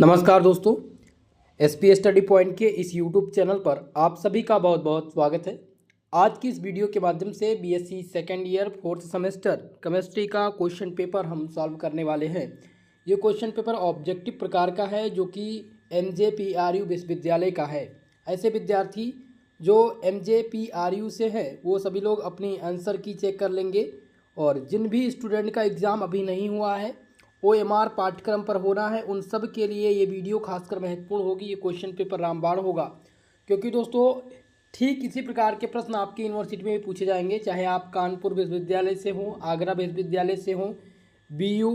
नमस्कार दोस्तों, SP study point के इस यूट्यूब चैनल पर आप सभी का बहुत बहुत स्वागत है। आज की इस वीडियो के माध्यम से BSc second year fourth semester chemistry का क्वेश्चन पेपर हम सॉल्व करने वाले हैं। ये क्वेश्चन पेपर ऑब्जेक्टिव प्रकार का है जो कि एमजेपीआरयू विश्वविद्यालय का है। ऐसे विद्यार्थी जो एमजेपीआरयू से है वो सभी लोग अपनी आंसर की चेक कर लेंगे, और जिन भी स्टूडेंट का एग्ज़ाम अभी नहीं हुआ है OMR पाठ्यक्रम पर होना है उन सब के लिए ये वीडियो खासकर महत्वपूर्ण होगी। ये क्वेश्चन पेपर रामबाण होगा, क्योंकि दोस्तों ठीक इसी प्रकार के प्रश्न आपकी यूनिवर्सिटी में भी पूछे जाएंगे, चाहे आप कानपुर विश्वविद्यालय से हों, आगरा विश्वविद्यालय से हों, BU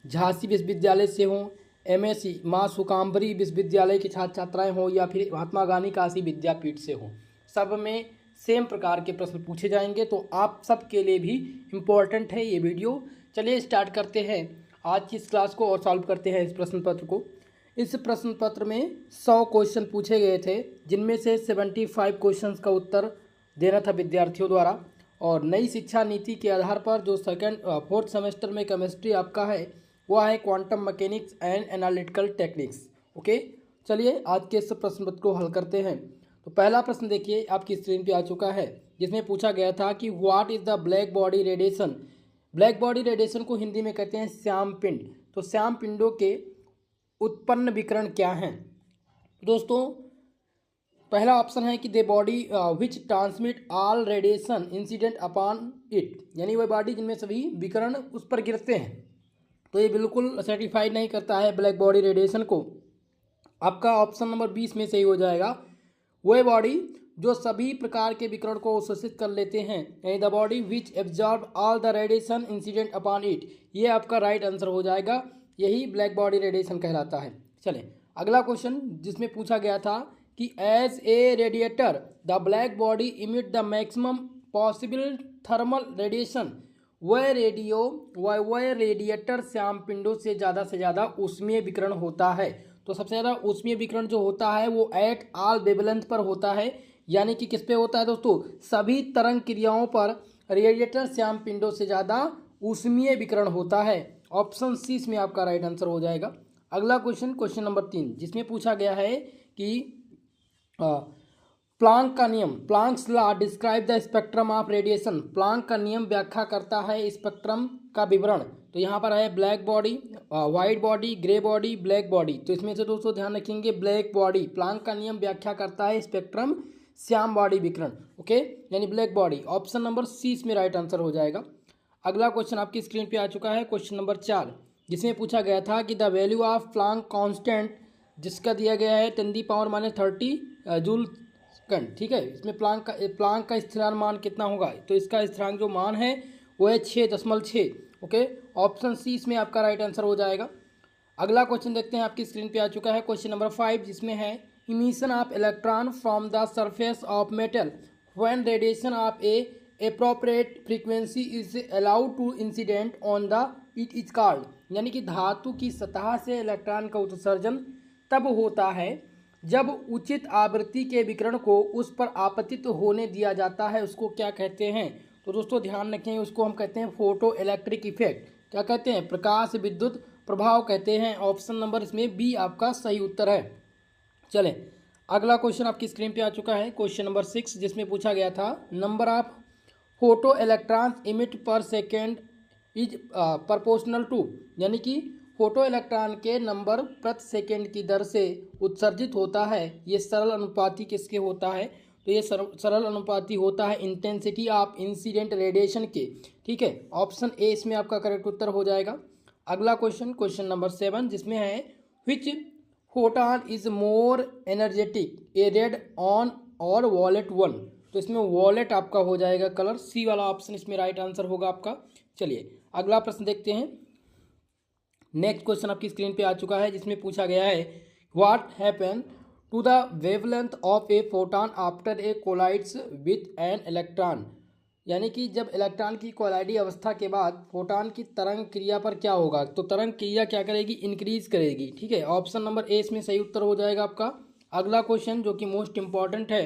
झांसी विश्वविद्यालय से हों, MSc माँ सुकाम्बरी विश्वविद्यालय के छात्र छात्राएँ हों, या फिर महात्मा गांधी काशी विद्यापीठ से हों, सब में सेम प्रकार के प्रश्न पूछे जाएंगे। तो आप सब के लिए भी इम्पोर्टेंट है ये वीडियो। चलिए स्टार्ट करते हैं आज की इस क्लास को और सॉल्व करते हैं इस प्रश्न पत्र को। इस प्रश्न पत्र में 100 क्वेश्चन पूछे गए थे, जिनमें से 75 क्वेश्चंस का उत्तर देना था विद्यार्थियों द्वारा। और नई शिक्षा नीति के आधार पर जो फोर्थ सेमेस्टर में केमिस्ट्री आपका है वह है quantum mechanics and analytical techniques. Okay, चलिए आज के इस प्रश्न पत्र को हल करते हैं। तो पहला प्रश्न देखिए आपकी स्क्रीन पर आ चुका है, जिसमें पूछा गया था कि what is the black body radiation. Black body radiation को हिंदी में कहते हैं श्याम पिंड। तो श्याम पिंडों के उत्पन्न विकिरण क्या हैं दोस्तों? पहला ऑप्शन है कि the body which transmit all radiation incident upon it, यानी वह बॉडी जिनमें सभी विकिरण उस पर गिरते हैं। तो ये बिल्कुल सर्टिफाइड नहीं करता है ब्लैक बॉडी रेडिएशन को। आपका ऑप्शन नंबर 20 में सही हो जाएगा। वह बॉडी जो सभी प्रकार के विकिरण को अवशोषित कर लेते हैं, यानी the body which absorb all the radiation incident upon it, ये आपका राइट आंसर हो जाएगा। यही ब्लैक बॉडी रेडिएशन कहलाता है। चलें अगला क्वेश्चन, जिसमें पूछा गया था कि as a radiator the black body emit the maximum possible thermal radiation. वह रेडिएटर श्याम पिंडों से ज़्यादा ऊष्मीय विकिरण होता है। तो सबसे ज़्यादा ऊष्मीय विकिरण जो होता है वो एट ऑल वेवलेंथ पर होता है, यानी कि किस पे होता है दोस्तों? सभी तरंग क्रियाओं पर रेडिएटर श्याम पिंडों से ज़्यादा ऊष्मीय विकिरण होता है। ऑप्शन सी इसमें आपका राइट आंसर हो जाएगा। अगला क्वेश्चन नंबर 3, जिसमें पूछा गया है कि प्लांक का नियम, Planck's law describe the spectrum of radiation. Planck का नियम व्याख्या करता है स्पेक्ट्रम का विवरण। तो यहाँ पर है black body, white body, grey body, black body. तो इसमें से दोस्तों ध्यान रखेंगे ब्लैक बॉडी। प्लांक का नियम व्याख्या करता है स्पेक्ट्रम श्याम बॉडी विकिरण, ओके, यानी black body. Option number C इसमें राइट आंसर हो जाएगा। अगला क्वेश्चन आपकी स्क्रीन पे आ चुका है, क्वेश्चन नंबर 4, जिसमें पूछा गया था कि the value of Planck constant, जिसका दिया गया है 10⁻30 जूल सेकंड। ठीक है, इसमें प्लांक का स्थिरांक मान कितना होगा? तो इसका स्थिरांक जो मान है वो है 6.6। ओके, ऑप्शन सी इसमें आपका राइट आंसर हो जाएगा। अगला क्वेश्चन देखते हैं, आपकी स्क्रीन पे आ चुका है क्वेश्चन नंबर 5, जिसमें है emission of electron from the surface of metal when radiation of a appropriate frequency is allowed to incident on the it is called, यानी कि धातु की सतह से इलेक्ट्रॉन का उत्सर्जन तब होता है जब उचित आवृत्ति के विकिरण को उस पर आपतित होने दिया जाता है। उसको क्या कहते हैं? तो दोस्तों ध्यान रखें, उसको हम कहते हैं फोटो इलेक्ट्रिक इफेक्ट। क्या कहते हैं? प्रकाश विद्युत प्रभाव कहते हैं। ऑप्शन नंबर इसमें बी आपका सही उत्तर है। चलें अगला क्वेश्चन आपकी स्क्रीन पे आ चुका है, क्वेश्चन नंबर 6, जिसमें पूछा गया था number of photo electrons emit पर सेकेंड इज प्रोपोर्शनल टू, यानी कि फोटो इलेक्ट्रॉन के नंबर प्रति सेकेंड की दर से उत्सर्जित होता है। ये सरल अनुपाती किसके होता है? तो ये सरल अनुपाती होता है इंटेंसिटी ऑफ इंसिडेंट रेडिएशन के। ठीक है, ऑप्शन ए इसमें आपका करेक्ट उत्तर हो जाएगा। अगला क्वेश्चन नंबर 7, जिसमें है which photon is more energetic, a red one or violet 1। तो इसमें वॉलेट आपका हो जाएगा कलर, सी वाला ऑप्शन इसमें राइट आंसर होगा आपका। चलिए अगला प्रश्न देखते हैं। नेक्स्ट क्वेश्चन आपकी स्क्रीन पे आ चुका है, जिसमें पूछा गया है what happen to the wavelength of a photon after a collides with an electron, यानी कि जब इलेक्ट्रॉन की कोलाइडी अवस्था के बाद फोटॉन की तरंग क्रिया पर क्या होगा? तो तरंग क्रिया क्या करेगी? इंक्रीज करेगी। ठीक है, ऑप्शन नंबर ए इसमें सही उत्तर हो जाएगा आपका। अगला क्वेश्चन जो कि मोस्ट इंपॉर्टेंट है,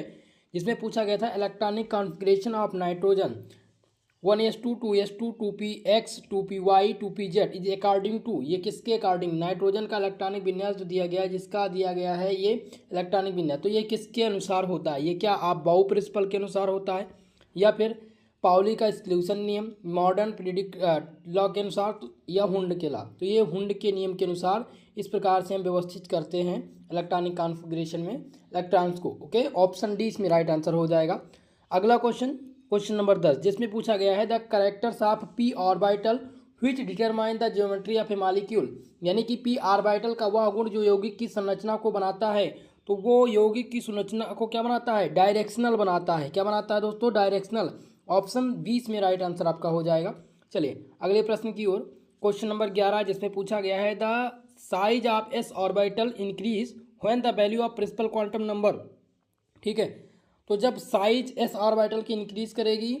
जिसमें पूछा गया था electronic configuration of nitrogen 1s2 2s2 2px 2py 2pz is according to, ये किसके अकॉर्डिंग, नाइट्रोजन का इलेक्ट्रॉनिक विन्यास जो दिया गया है, जिसका दिया गया है ये इलेक्ट्रॉनिक विन्यास, तो ये किसके अनुसार होता है, ये क्या आप बाउ प्रिंसिपल के अनुसार होता है या फिर पाउली का एक्सक्लूशन नियम, मॉडर्न प्रिडिक्ट लॉ के अनुसार, या हुंड के लॉ, तो ये हुंड के नियम के अनुसार इस प्रकार से हम व्यवस्थित करते हैं इलेक्ट्रॉनिक कॉन्फ़िगरेशन में इलेक्ट्रॉन्स को। ओके, ऑप्शन डी इसमें राइट आंसर हो जाएगा। अगला क्वेश्चन नंबर 10, जिसमें पूछा गया है the characters of P orbital which determine the geometry of A molecule, यानी कि पी ऑर्बिटल का वह गुण जो यौगिक की संरचना को बनाता है, तो वो यौगिक की संरचना को क्या बनाता है, डायरेक्शनल बनाता है। क्या बनाता है दोस्तों, डायरेक्शनल। ऑप्शन 20 में राइट आंसर आपका हो जाएगा। चलिए अगले प्रश्न की ओर, क्वेश्चन नंबर 11, जिसमें पूछा गया है the size of S orbital increase when the value of principal quantum number. ठीक है, तो जब साइज एस ऑर्बिटल की इंक्रीज करेगी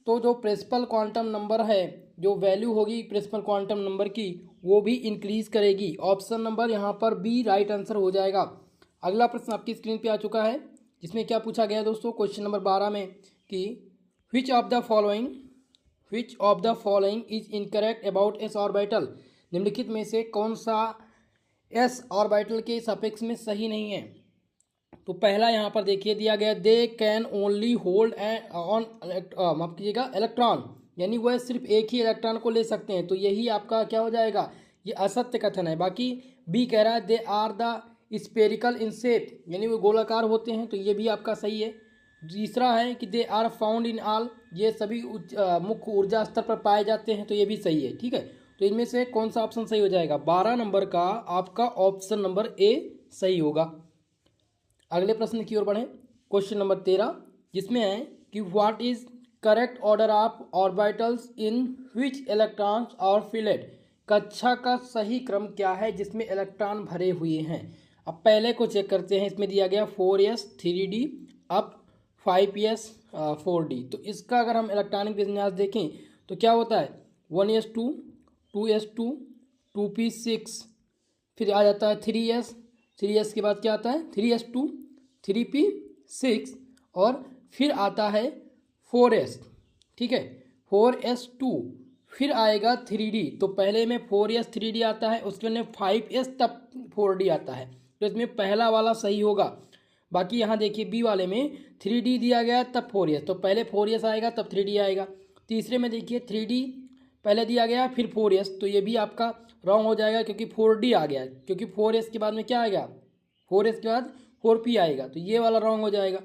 तो जो प्रिंसिपल क्वांटम नंबर है, जो वैल्यू होगी प्रिंसिपल क्वांटम नंबर की, वो भी इंक्रीज करेगी। ऑप्शन नंबर यहाँ पर बी राइट आंसर हो जाएगा। अगला प्रश्न आपकी स्क्रीन पे आ चुका है, जिसमें क्या पूछा गया है दोस्तों, क्वेश्चन नंबर 12 में कि विच of the following is incorrect about S orbital, निम्नलिखित में से कौन सा एस ऑर्बिटल के सापेक्ष में सही नहीं है। तो पहला यहाँ पर देखिए दिया गया, they can only hold on माफ कीजिएगा इलेक्ट्रॉन, यानी वह सिर्फ एक ही इलेक्ट्रॉन को ले सकते हैं, तो यही आपका क्या हो जाएगा, ये असत्य कथन है। बाकी बी कह रहा है they are the spherical in shape, यानी वो गोलाकार होते हैं, तो ये भी आपका सही है। तीसरा है कि they are found in all, ये सभी मुख्य ऊर्जा स्तर पर पाए जाते हैं, तो ये भी सही है। ठीक है, तो इनमें से कौन सा ऑप्शन सही हो जाएगा, 12 नंबर का आपका ऑप्शन नंबर ए सही होगा। अगले प्रश्न की ओर बढ़ें, क्वेश्चन नंबर 13, जिसमें है कि what is correct order of orbitals in which electrons are filled, कक्षा का सही क्रम क्या है जिसमें इलेक्ट्रॉन भरे हुए हैं। अब पहले को चेक करते हैं, इसमें दिया गया 4s 3d up 5s 4d, तो इसका अगर हम इलेक्ट्रॉनिक विन्यास देखें तो क्या होता है, 1s2 2s2 2p6, फिर आ जाता है 3s के बाद क्या आता है 3s2 3p6, और फिर आता है 4s। ठीक है, 4s2, फिर आएगा 3d, तो पहले में 4s 3d आता है, उसके बाद में 5s तब 4d आता है, तो इसमें पहला वाला सही होगा। बाकी यहाँ देखिए बी वाले में 3d दिया गया तब 4s, तो पहले 4s आएगा तब 3d आएगा। तीसरे में देखिए 3d पहले दिया गया फिर 4s, तो ये भी आपका रॉन्ग हो जाएगा क्योंकि 4d आ गया, क्योंकि 4s के बाद में क्या आएगा, 4s के बाद 4p आएगा, तो ये वाला रॉन्ग हो जाएगा।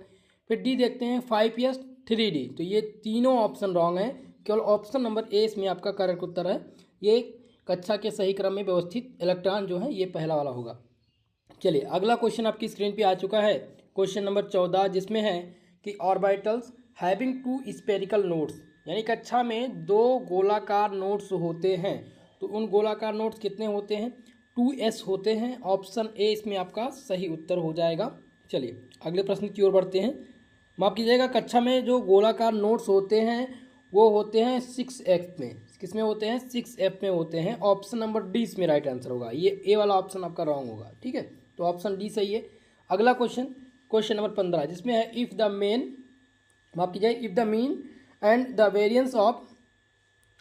फिर डी देखते हैं 5s 3d, तो ये तीनों ऑप्शन रॉन्ग है, केवल ऑप्शन नंबर ए इसमें आपका करेक्ट उत्तर है। ये कक्षा के सही क्रम में व्यवस्थित इलेक्ट्रॉन जो है ये पहला वाला होगा। चलिए अगला क्वेश्चन आपकी स्क्रीन पे आ चुका है, क्वेश्चन नंबर 14, जिसमें है कि ऑर्बिटल्स हैविंग 2 स्पेरिकल नोड्स, यानी कक्षा में 2 गोलाकार नोड्स होते हैं, तो उन गोलाकार नोड्स कितने होते हैं, 2s होते हैं। ऑप्शन ए इसमें आपका सही उत्तर हो जाएगा। चलिए अगले प्रश्न की ओर बढ़ते हैं। माफ कीजिएगा, कक्षा में जो गोलाकार नोड्स होते हैं वो होते हैं 6f में, किसमें होते हैं 6f में होते हैं। ऑप्शन नंबर डी इसमें राइट आंसर होगा, ये ए वाला ऑप्शन आपका रॉन्ग होगा। ठीक है, तो ऑप्शन डी सही है। अगला क्वेश्चन नंबर 15, जिसमें है if the mean and the variance of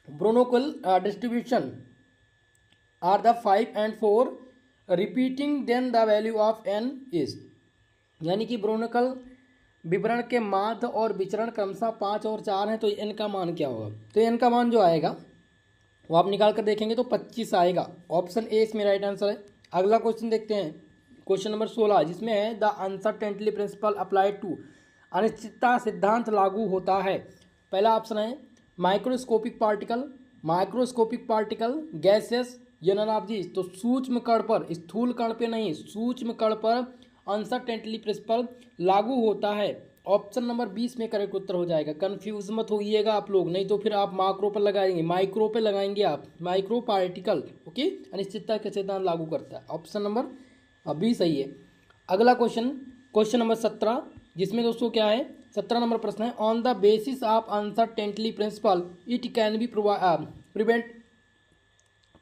binomial distribution are the 5 and 4 repeating then the value of n is, यानी कि ब्रोनोकल विवरण के माध्य और विचरण क्रमशः 5 और 4 हैं, तो n का मान क्या होगा, तो n का मान जो आएगा वो आप निकाल कर देखेंगे तो 25 आएगा। ऑप्शन ए इसमें राइट आंसर है। अगला क्वेश्चन देखते हैं, क्वेश्चन नंबर 16, जिसमें है the uncertainty principle applied to, अनिश्चितता सिद्धांत लागू होता है। पहला ऑप्शन है microscopic particle, gases, or none of these, तो सूक्ष्म कण पर, स्थूल कण पे नहीं, सूक्ष्म कण पर अनसर्टेनिटी प्रिंसिपल लागू होता है। ऑप्शन नंबर 20 में करेक्ट उत्तर हो जाएगा। कंफ्यूज मत होइएगा आप लोग, नहीं तो फिर आप माइक्रो पर लगाएंगे, माइक्रो पे लगाएंगे आप, माइक्रो पार्टिकल। ओके, अनिश्चितता के सिद्धांत लागू करता है। ऑप्शन नंबर बी सही है। अगला क्वेश्चन नंबर 17, जिसमें दोस्तों क्या है 17 नंबर प्रश्न है, on the basis of uncertainty principle it can be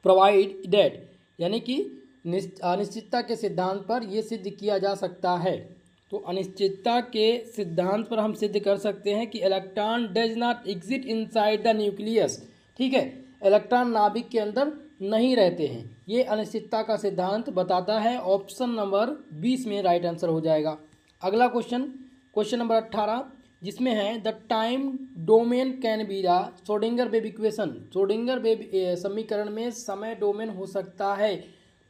provide that, यानी कि अनिश्चितता के सिद्धांत पर यह सिद्ध किया जा सकता है। तो अनिश्चितता के सिद्धांत पर हम सिद्ध कर सकते हैं कि electron does not exit inside the nucleus. ठीक है, इलेक्ट्रॉन नाभिक के अंदर नहीं रहते हैं, ये अनिश्चितता का सिद्धांत बताता है। ऑप्शन नंबर 20 में राइट आंसर हो जाएगा। अगला क्वेश्चन नंबर 18, जिसमें है the time domain can be the Schrodinger wave equation. Schrodinger wave समीकरण में समय डोमेन हो सकता है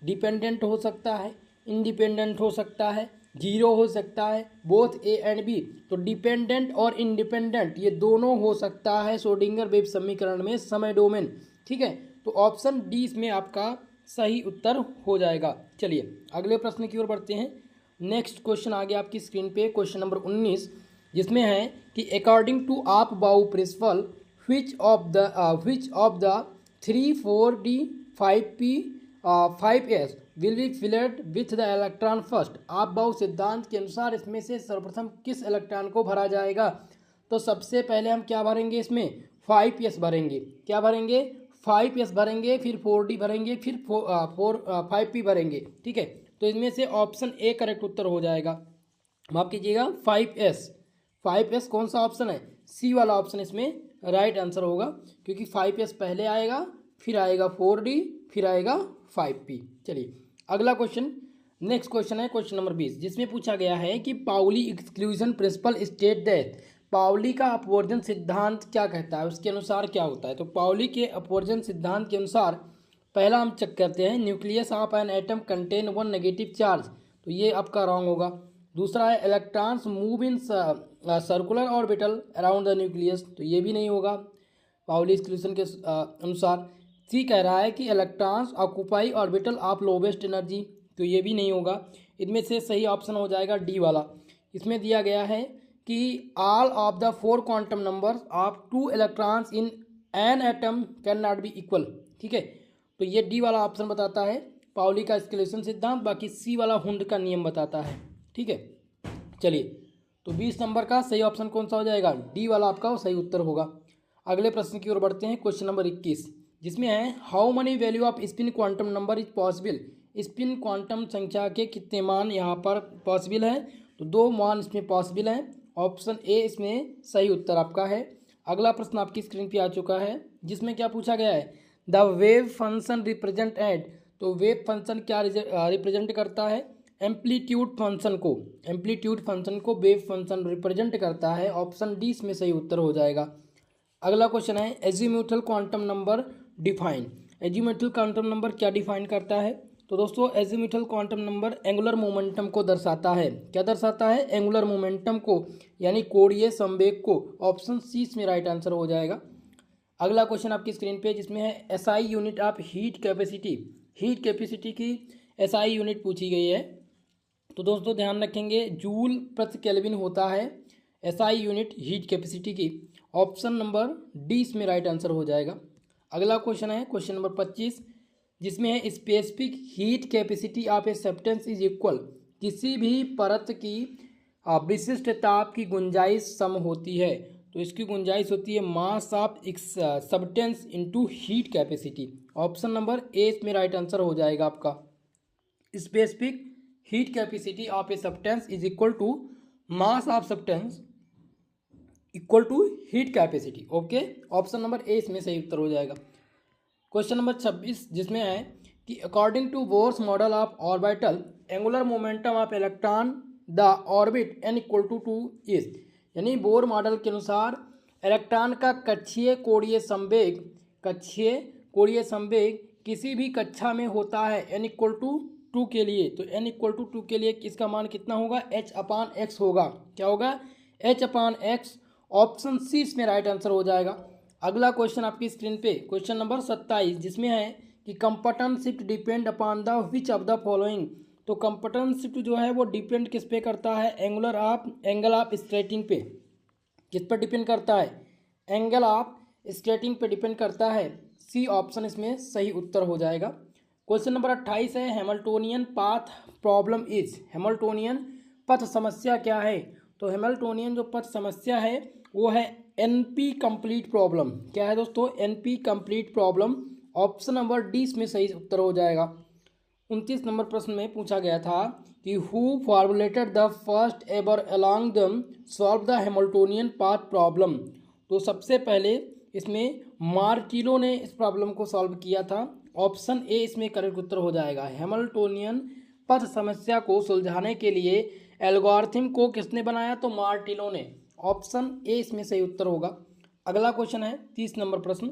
डिपेंडेंट हो सकता है, इंडिपेंडेंट हो सकता है, जीरो हो सकता है, बोथ ए एंड बी। तो डिपेंडेंट और इंडिपेंडेंट ये दोनों हो सकता है श्रोडिंगर वेव समीकरण में समय डोमेन। ठीक है, तो ऑप्शन डी इसमें आपका सही उत्तर हो जाएगा। चलिए अगले प्रश्न की ओर बढ़ते हैं। नेक्स्ट क्वेश्चन आ गया आपकी स्क्रीन पे, क्वेश्चन नंबर 19, जिसमें है कि according to aufbau principle which of the 3 4D 5P 5S will be filled with the electron first. Aufbau सिद्धांत के अनुसार इसमें से सर्वप्रथम किस इलेक्ट्रॉन को भरा जाएगा? तो सबसे पहले हम क्या भरेंगे, इसमें 5S भरेंगे। क्या भरेंगे? 5S भरेंगे, फिर 4D भरेंगे, फिर 5P भरेंगे। ठीक है, तो इसमें से ऑप्शन ए करेक्ट उत्तर हो जाएगा। माफ कीजिएगा, 5S कौन सा ऑप्शन है? सी वाला ऑप्शन इसमें राइट आंसर होगा, क्योंकि 5S पहले आएगा, फिर आएगा 4D, फिर आएगा 5P। चलिए अगला क्वेश्चन, नेक्स्ट क्वेश्चन है क्वेश्चन नंबर 20, जिसमें पूछा गया है कि Pauli exclusion principle state that. Pauli का अपवर्जन सिद्धांत क्या कहता है, उसके अनुसार क्या होता है? तो पाउली के अपवर्जन सिद्धांत के अनुसार पहला हम चेक करते हैं, nucleus of an atom contain 1 negative charge, तो ये आपका रॉन्ग होगा। दूसरा है electrons move in circular orbital around the nucleus, तो ये भी नहीं होगा पाउली एक्सक्लूजन के अनुसार। सी कह रहा है कि electrons occupy orbital of lowest energy, तो ये भी नहीं होगा। इनमें से सही ऑप्शन हो जाएगा डी वाला। इसमें दिया गया है कि all of the 4 quantum numbers of 2 electrons in an atom can not B equal. ठीक है, तो ये डी वाला ऑप्शन बताता है पाउली का एक्सक्लूजन सिद्धांत, बाकी सी वाला हुंड का नियम बताता है। ठीक है, चलिए तो 20 नंबर का सही ऑप्शन कौन सा हो जाएगा? डी वाला आपका सही उत्तर होगा। अगले प्रश्न की ओर बढ़ते हैं, क्वेश्चन नंबर 21, जिसमें है how many value off spin quantum number is possible. Spin quantum संख्या के कितने मान यहाँ पर पॉसिबल है? तो 2 मान इसमें पॉसिबल हैं। ऑप्शन ए इसमें सही उत्तर आपका है। अगला प्रश्न आपकी स्क्रीन पे आ चुका है, जिसमें क्या पूछा गया है, the wave function represent at. तो वेव फंक्शन क्या रिप्रेजेंट करता है? एम्पलीट्यूड फंक्शन को। एम्पलीट्यूड फंक्शन को वेव फंक्शन रिप्रेजेंट करता है। ऑप्शन डी इसमें सही उत्तर हो जाएगा। अगला क्वेश्चन है azimuthal quantum number define. Azimuthal quantum number क्या डिफाइन करता है? तो दोस्तों azimuthal quantum number angular momentum को दर्शाता है। क्या दर्शाता है? एंगुलर मोमेंटम को, यानी कोणीय संवेग को। ऑप्शन सी इसमें राइट आंसर हो जाएगा। अगला क्वेश्चन आपकी स्क्रीन पे, जिसमें है SI unit of heat capacity. Heat capacity की एसआई यूनिट पूछी गई है। तो दोस्तों ध्यान रखेंगे, जूल प्रति केल्विन होता है एसआई यूनिट हीट कैपेसिटी की। ऑप्शन नंबर डी इसमें राइट आंसर हो जाएगा। अगला क्वेश्चन है क्वेश्चन नंबर 25, जिसमें है specific heat capacity of a substance is equal. किसी भी परत की विशिष्ट ताप की गुंजाइश सम होती है, तो इसकी गुंजाइश होती है mass of substance into heat capacity. Option number A इसमें राइट आंसर हो जाएगा आपका। Specific heat capacity of a substance is equal to mass of substance equal to heat capacity. Okay, option number A इसमें सही उत्तर हो जाएगा। Question number 26, जिसमें है कि according to Bohr's model of orbital angular momentum of electron the orbit n equal to 2 is. यानी Bohr model के अनुसार इलेक्ट्रॉन का कक्षीय कोणीय संवेग किसी भी कक्षा में होता है n इक्वल टू 2 के लिए। तो n इक्वल टू 2 के लिए इसका मान कितना होगा? h/x होगा। क्या होगा? h/x। ऑप्शन सी इसमें राइट आंसर हो जाएगा। अगला क्वेश्चन आपकी स्क्रीन पे, क्वेश्चन नंबर 27, जिसमें है कि Compton shift depend upon the which of the following. तो कंपटन शिफ्ट जो है वो डिपेंड किस पे करता है? एंगल ऑफ स्ट्रेटिंग पे। किस पर डिपेंड करता है? एंगल ऑफ स्ट्रेटिंग पे डिपेंड करता है। सी ऑप्शन इसमें सही उत्तर हो जाएगा। क्वेश्चन नंबर 28 है Hamiltonian path problem is. Hamiltonian पथ समस्या क्या है? तो हैमिल्टोनियन जो पथ समस्या है वो है एनपी कंप्लीट प्रॉब्लम। क्या है दोस्तों? NP complete problem. Option number D इसमें सही उत्तर हो जाएगा। 29 नंबर प्रश्न में पूछा गया था कि who formulated the first ever algorithm solve the Hamiltonian path problem. तो सबसे पहले इसमें मार्टिलो ने इस प्रॉब्लम को सॉल्व किया था। ऑप्शन ए इसमें करेक्ट उत्तर हो जाएगा। हैमिल्टोनियन पथ समस्या को सुलझाने के लिए एल्गोरिथम को किसने बनाया, तो मार्टिलो ने। ऑप्शन ए इसमें सही उत्तर होगा। अगला क्वेश्चन है 30 नंबर प्रश्न,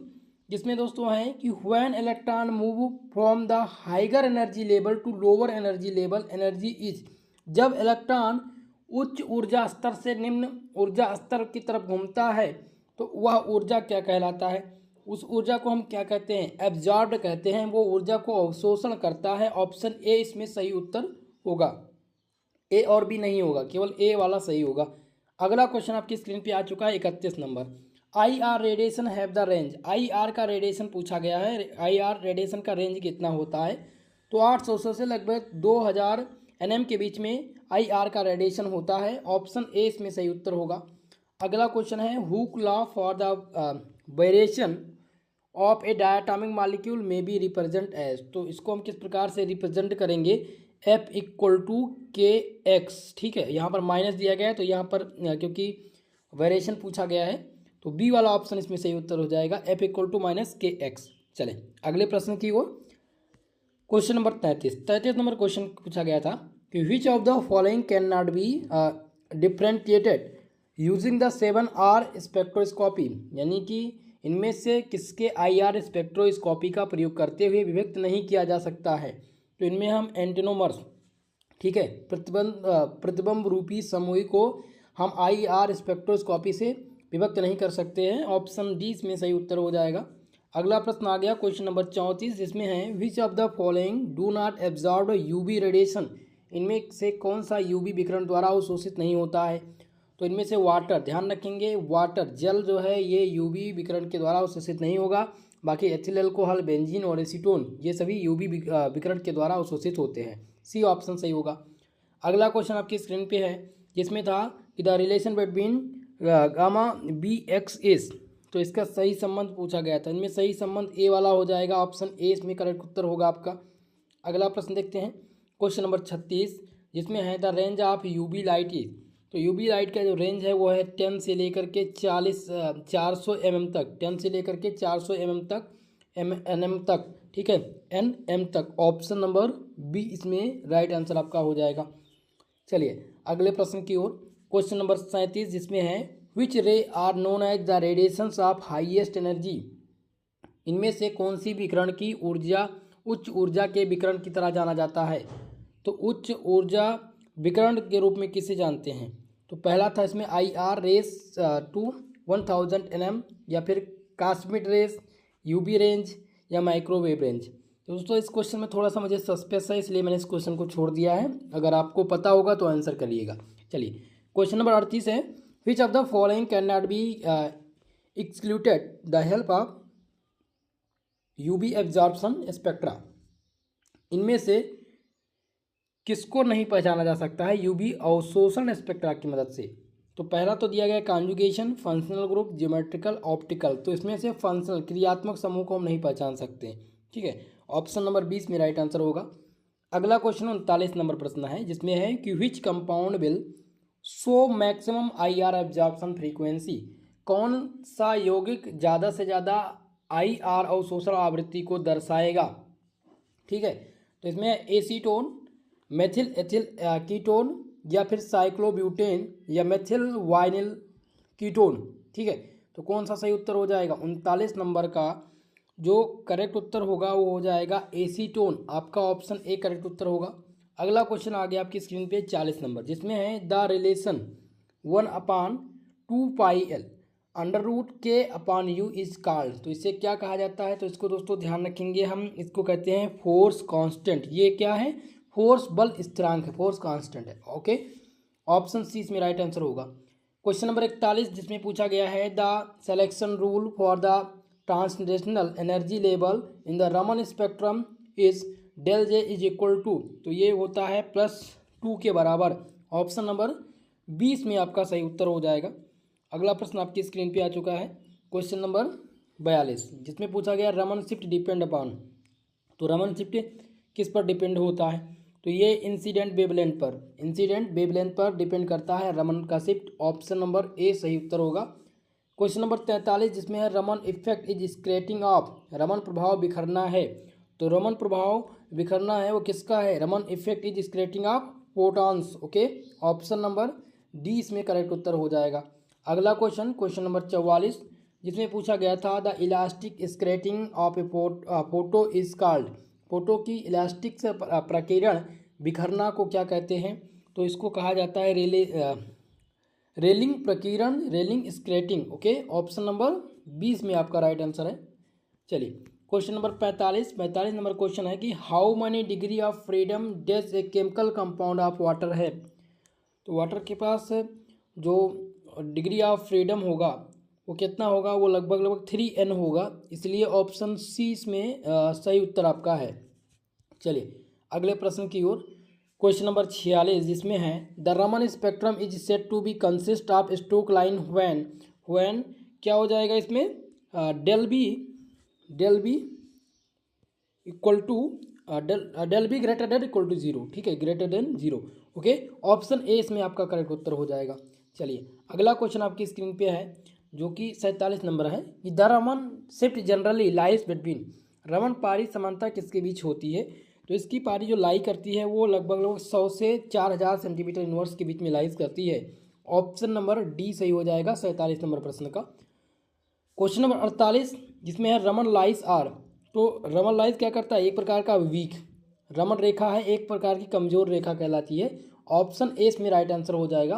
जिसमें दोस्तों है कि when electron move from the higher energy level to lower energy level energy is. जब इलेक्ट्रॉन उच्च ऊर्जा स्तर से निम्न ऊर्जा स्तर की तरफ घूमता है तो वह ऊर्जा क्या कहलाता है। उस ऊर्जा को हम क्या कहते हैं, एब्जॉर्ब्ड कहते हैं। वो ऊर्जा को अवशोषण करता है। ऑप्शन ए इसमें सही उत्तर होगा। ए और बी नहीं होगा, केवल ए वाला सही होगा। अगला क्वेश्चन आपकी स्क्रीन पे आ चुका है 31 number. I R radiation have the range. I R का रेडिएशन पूछा गया है। आई आर रेडिएशन का रेंज कितना होता है, तो 800 से लगभग 2000 nm के बीच में आई आर का रेडिएशन होता है। ऑप्शन ए इसमें सही उत्तर होगा। अगला क्वेश्चन है Hooke law for the variation of A diatomic molecule में बी रिप्रेजेंट एज। तो इसको हम किस प्रकार से रिप्रेजेंट करेंगे, F इक्वल टू के एक्स। ठीक है, यहाँ पर माइनस दिया गया है तो यहाँ पर क्योंकि वेरिएशन पूछा गया है तो बी वाला ऑप्शन इसमें सही उत्तर हो जाएगा, F इक्वल टू माइनस के एक्स। चले अगले प्रश्न की ओर। क्वेश्चन नंबर 33 नंबर क्वेश्चन पूछा गया था कि विच of the following can not B differentiated using the 7R spectroscopy. यानी कि इनमें से किसके IR स्पेक्ट्रोस्कोपी का प्रयोग करते हुए विभक्त नहीं किया जा सकता है। तो इनमें हम एंटेनोमर्स, ठीक है, प्रतिबिंब रूपी समूह को हम IR स्पेक्ट्रोस्कोपी से विभक्त नहीं कर सकते हैं। ऑप्शन डी इसमें सही उत्तर हो जाएगा। अगला प्रश्न आ गया क्वेश्चन नंबर 34, जिसमें है which of the following do not absorb UV radiation. इनमें से कौन सा यूवी विकिरण द्वारा अवशोषित नहीं होता है। तो इनमें से वाटर, ध्यान रखेंगे वाटर, जल जो है ये यूवी विकिरण के द्वारा अवशोषित नहीं होगा। बाकी एथिल अल्कोहल, बेंजीन और एसीटोन ये सभी यूवी विकिरण के द्वारा अवशोषित होते हैं। सी ऑप्शन सही होगा। अगला क्वेश्चन आपकी स्क्रीन पे है, जिसमें था कि the relation between gamma B X is. तो इसका सही संबंध पूछा गया था। इनमें सही संबंध ए वाला हो जाएगा। ऑप्शन ए इसमें करेक्ट उत्तर होगा आपका। अगला प्रश्न देखते हैं क्वेश्चन नंबर 36, जिसमें है the range of UV light is. तो यूवी लाइट का जो रेंज है वो है 10 से लेकर के 400 mm तक, 10 से लेकर के 400 mm तक, nm तक, ठीक है, nm तक। ऑप्शन नंबर बी इसमें राइट आंसर आपका हो जाएगा। चलिए अगले प्रश्न की ओर। क्वेश्चन नंबर 37, जिसमें है which ray are known as the radiations of highest energy. इनमें से कौन सी विकिरण की ऊर्जा उच्च ऊर्जा के विकिरण की तरह जाना जाता है। तो उच्च ऊर्जा विकिरण के रूप में किसे जानते हैं। तो पहला था इसमें IR रेस टू 1000 nm, या फिर कॉस्मिक रेस, यूवी रेंज, या माइक्रोवेव रेंज। तो दोस्तों इस क्वेश्चन में थोड़ा सा मुझे सस्पेंस है, इसलिए मैंने इस क्वेश्चन को छोड़ दिया है। अगर आपको पता होगा तो आंसर करिएगा। चलिए क्वेश्चन नंबर 38 है which of the following can not be excluded the help of UV absorption spectra. इनमें से किसको नहीं पहचाना जा सकता है यूवी अवशोषण स्पेक्ट्रा की मदद से। तो पहला तो दिया गया conjugation, functional group, geometrical, optical. तो इसमें से फंक्शनल क्रियात्मक समूह को हम नहीं पहचान सकते। ठीक है, ऑप्शन नंबर 20 में राइट आंसर होगा। अगला क्वेश्चन 39 नंबर प्रश्न है, जिसमें है कि which compound will show maximum IR absorption frequency. कौन सा यौगिक ज़्यादा से ज़्यादा IR अवशोषण आवृत्ति को दर्शाएगा। ठीक है, तो इसमें एसीटोन, मेथिल एथिल कीटोन, या फिर साइक्लोब्यूटेन, या मेथिल वाइनिल कीटोन। ठीक है, तो कौन सा सही उत्तर हो जाएगा। 39 नंबर का जो करेक्ट उत्तर होगा वो हो जाएगा एसीटोन। आपका ऑप्शन ए करेक्ट उत्तर होगा। अगला क्वेश्चन आ गया आपकी स्क्रीन पे 40 नंबर, जिसमें है the relation 1/2πL √k/u is called. तो इसे क्या कहा जाता है। तो इसको दोस्तों ध्यान रखेंगे, हम इसको कहते हैं फोर्स कांस्टेंट। ये क्या है, फोर्स बल स्थिरांक है, फोर्स कांस्टेंट है। ओके, ऑप्शन सी इसमें राइट आंसर होगा। क्वेश्चन नंबर 41, जिसमें पूछा गया है the selection rule for the translational energy level in the Raman spectrum is del J is equal to. तो ये होता है +2 के बराबर। ऑप्शन नंबर 20 में आपका सही उत्तर हो जाएगा। अगला प्रश्न आपकी स्क्रीन पे आ चुका है क्वेश्चन नंबर 42, जिसमें पूछा गया रमन शिफ्ट डिपेंड अपॉन। तो रमन शिफ्ट किस पर डिपेंड होता है? तो ये इंसिडेंट वेवलेंथ पर डिपेंड करता है रमन का शिफ्ट। ऑप्शन नंबर ए सही उत्तर होगा। क्वेश्चन नंबर 43 जिसमें है Raman effect is scattering of, Raman प्रभाव बिखरना है। तो रमन प्रभाव बिखरना है वो किसका है? Raman effect is scattering of photons. Okay, option number D इसमें करेक्ट उत्तर हो जाएगा। अगला क्वेश्चन नंबर 44 जिसमें पूछा गया था the elastic scattering of a photo is called, photo की इलास्टिक से प्रकीर्ण बिखरना को क्या कहते हैं? तो इसको कहा जाता है रेलिंग प्रकीर्ण, रेलिंग स्क्रेटिंग। ओके, ऑप्शन नंबर 20 में आपका राइट आंसर है। चलिए क्वेश्चन नंबर 45 नंबर क्वेश्चन है कि how many degree of freedom does a chemical compound of water है। तो वाटर के पास जो डिग्री ऑफ फ्रीडम होगा वो कितना होगा? वो लगभग 3n होगा, इसलिए ऑप्शन सी इसमें सही उत्तर आपका है। चलिए अगले प्रश्न की ओर। क्वेश्चन नंबर 46 जिसमें है the Raman spectrum is said to be consist of stoke line when क्या हो जाएगा इसमें? Del B equal to del B greater than equal to 0। ठीक है, greater than 0। Okay, option A इसमें आपका करेक्ट उत्तर हो जाएगा। चलिए अगला क्वेश्चन आपकी स्क्रीन पे है जो कि 47 नंबर है कि the Raman shift generally lies between, Raman पारी समानता किसके बीच होती है? तो इसकी पारी जो लाई करती है वो लगभग 100 से 4000 सेंटीमीटर इनवर्स के बीच में लाइज करती है। ऑप्शन नंबर डी सही हो जाएगा 47 नंबर प्रश्न का। क्वेश्चन नंबर 48 जिसमें है रमन लाइज आर, तो रमन लाइज क्या करता है? एक प्रकार का वीक रमन रेखा है, एक प्रकार की कमजोर रेखा कहलाती है। ऑप्शन ए इसमें राइट आंसर हो जाएगा।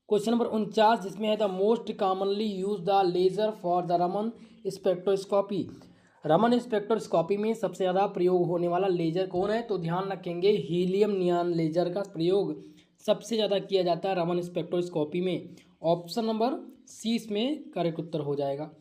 क्वेश्चन नंबर 49 जिसमें है the most commonly use the laser for the Raman spectroscopy, Raman spectroscopy में सबसे ज़्यादा प्रयोग होने वाला लेजर कौन है? तो ध्यान रखेंगे हीलियम नियॉन लेजर का प्रयोग सबसे ज़्यादा किया जाता है रमन स्पेक्ट्रोस्कोपी में। ऑप्शन नंबर सी इसमें करेक्ट उत्तर हो जाएगा।